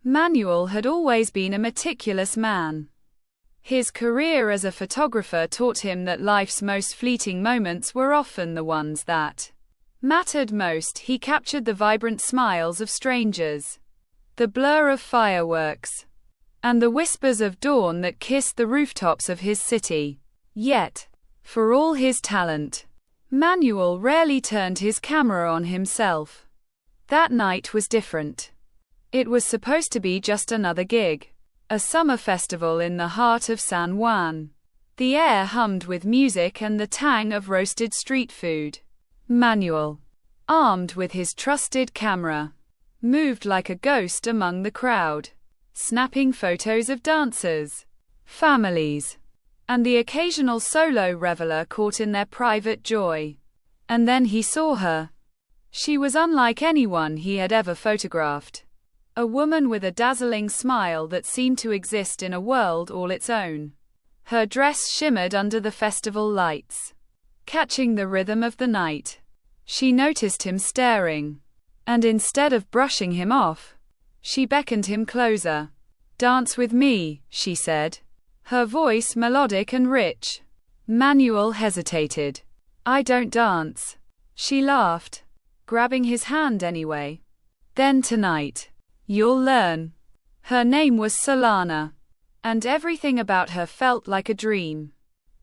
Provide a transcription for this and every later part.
Manuel had always been a meticulous man. His career as a photographer taught him that life's most fleeting moments were often the ones that mattered most. He captured the vibrant smiles of strangers, the blur of fireworks, and the whispers of dawn that kissed the rooftops of his city. Yet, for all his talent, Manuel rarely turned his camera on himself. That night was different. It was supposed to be just another gig, a summer festival in the heart of San Juan. The air hummed with music and the tang of roasted street food. Manuel, armed with his trusted camera, moved like a ghost among the crowd, snapping photos of dancers, families, and the occasional solo reveler caught in their private joy. And then he saw her. She was unlike anyone he had ever photographed. A woman with a dazzling smile that seemed to exist in a world all its own. Her dress shimmered under the festival lights, catching the rhythm of the night. She noticed him staring, and instead of brushing him off, she beckoned him closer. "Dance with me," she said, her voice melodic and rich. Manuel hesitated. "I don't dance." She laughed, grabbing his hand anyway. "Then tonight, you'll learn." Her name was Solana, and everything about her felt like a dream.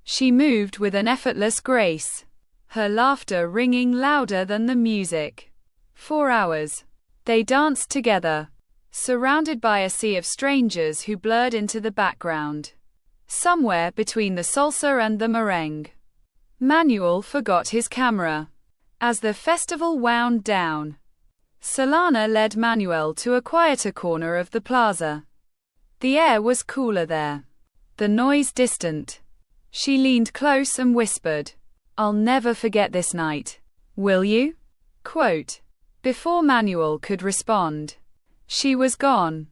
She moved with an effortless grace, her laughter ringing louder than the music. For hours, they danced together, surrounded by a sea of strangers who blurred into the background. Somewhere between the salsa and the merengue, Manuel forgot his camera. As the festival wound down, Solana led Manuel to a quieter corner of the plaza. The air was cooler there, the noise distant. She leaned close and whispered, "I'll never forget this night. Will you?" Quote. Before Manuel could respond, she was gone.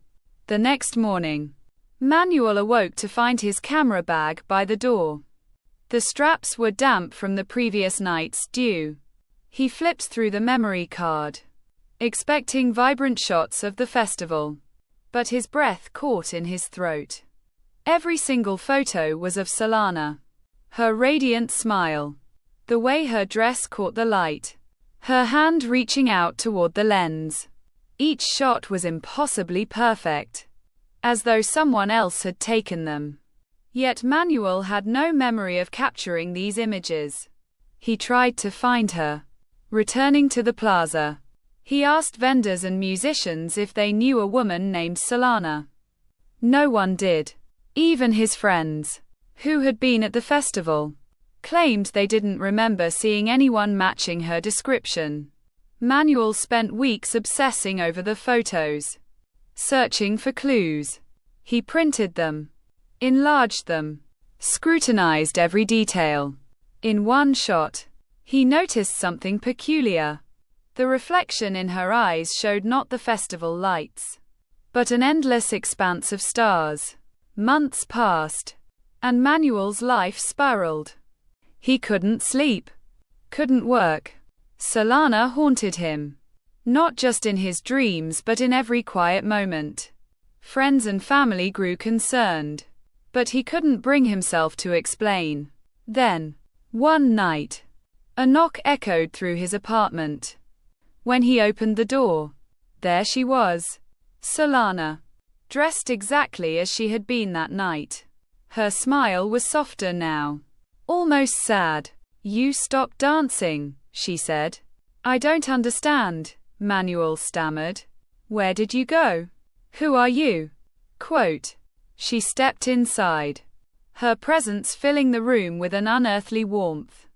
The next morning, Manuel awoke to find his camera bag by the door. The straps were damp from the previous night's dew. He flipped through the memory card, expecting vibrant shots of the festival, but his breath caught in his throat. Every single photo was of Solana. Her radiant smile, the way her dress caught the light, her hand reaching out toward the lens. Each shot was impossibly perfect, as though someone else had taken them. Yet Manuel had no memory of capturing these images. He tried to find her. Returning to the plaza, he asked vendors and musicians if they knew a woman named Solana. No one did. Even his friends, who had been at the festival, claimed they didn't remember seeing anyone matching her description. Manuel spent weeks obsessing over the photos, searching for clues. He printed them, enlarged them, scrutinized every detail. In one shot, he noticed something peculiar. The reflection in her eyes showed not the festival lights, but an endless expanse of stars. Months passed, and Manuel's life spiraled. He couldn't sleep, couldn't work. Solana haunted him, not just in his dreams but in every quiet moment. Friends and family grew concerned, but he couldn't bring himself to explain. Then, one night, a knock echoed through his apartment. When he opened the door, there she was, Solana, dressed exactly as she had been that night. Her smile was softer now, almost sad. "You stopped dancing," she said. "I don't understand," Manuel stammered. "Where did you go? Who are you?" Quote. She stepped inside, her presence filling the room with an unearthly warmth.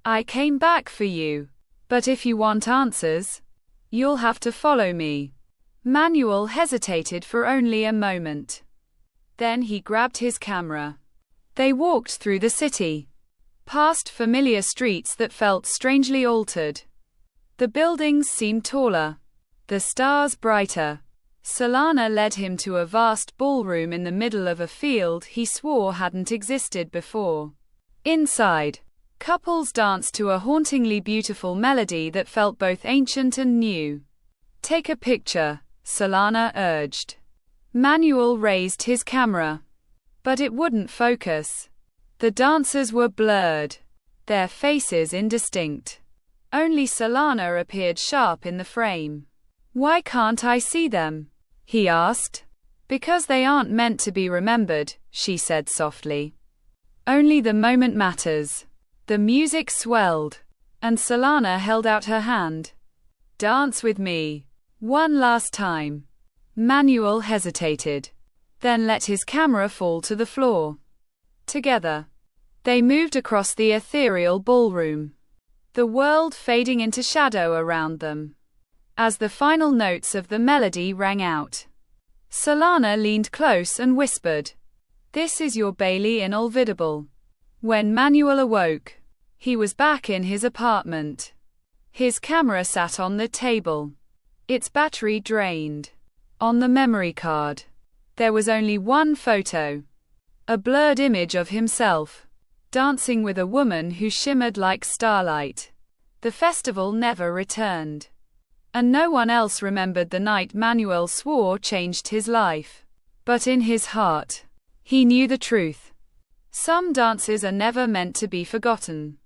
"I came back for you, but if you want answers, you'll have to follow me." Manuel hesitated for only a moment. Then he grabbed his camera. They walked through the city, past familiar streets that felt strangely altered. The buildings seemed taller, the stars brighter. Solana led him to a vast ballroom in the middle of a field he swore hadn't existed before. Inside, couples danced to a hauntingly beautiful melody that felt both ancient and new. "Take a picture," Solana urged. Manuel raised his camera, but it wouldn't focus. The dancers were blurred, their faces indistinct. Only Solana appeared sharp in the frame. "Why can't I see them?" he asked. "Because they aren't meant to be remembered," she said softly. "Only the moment matters." The music swelled, and Solana held out her hand. "Dance with me. One last time." Manuel hesitated, then let his camera fall to the floor. Together, they moved across the ethereal ballroom, the world fading into shadow around them. As the final notes of the melody rang out, Solana leaned close and whispered, "This is your Bailey Inolvidable." When Manuel awoke, he was back in his apartment. His camera sat on the table, its battery drained. On the memory card, there was only one photo, a blurred image of himself, dancing with a woman who shimmered like starlight. The festival never returned, and no one else remembered the night Manuel swore changed his life. But in his heart, he knew the truth. Some dances are never meant to be forgotten.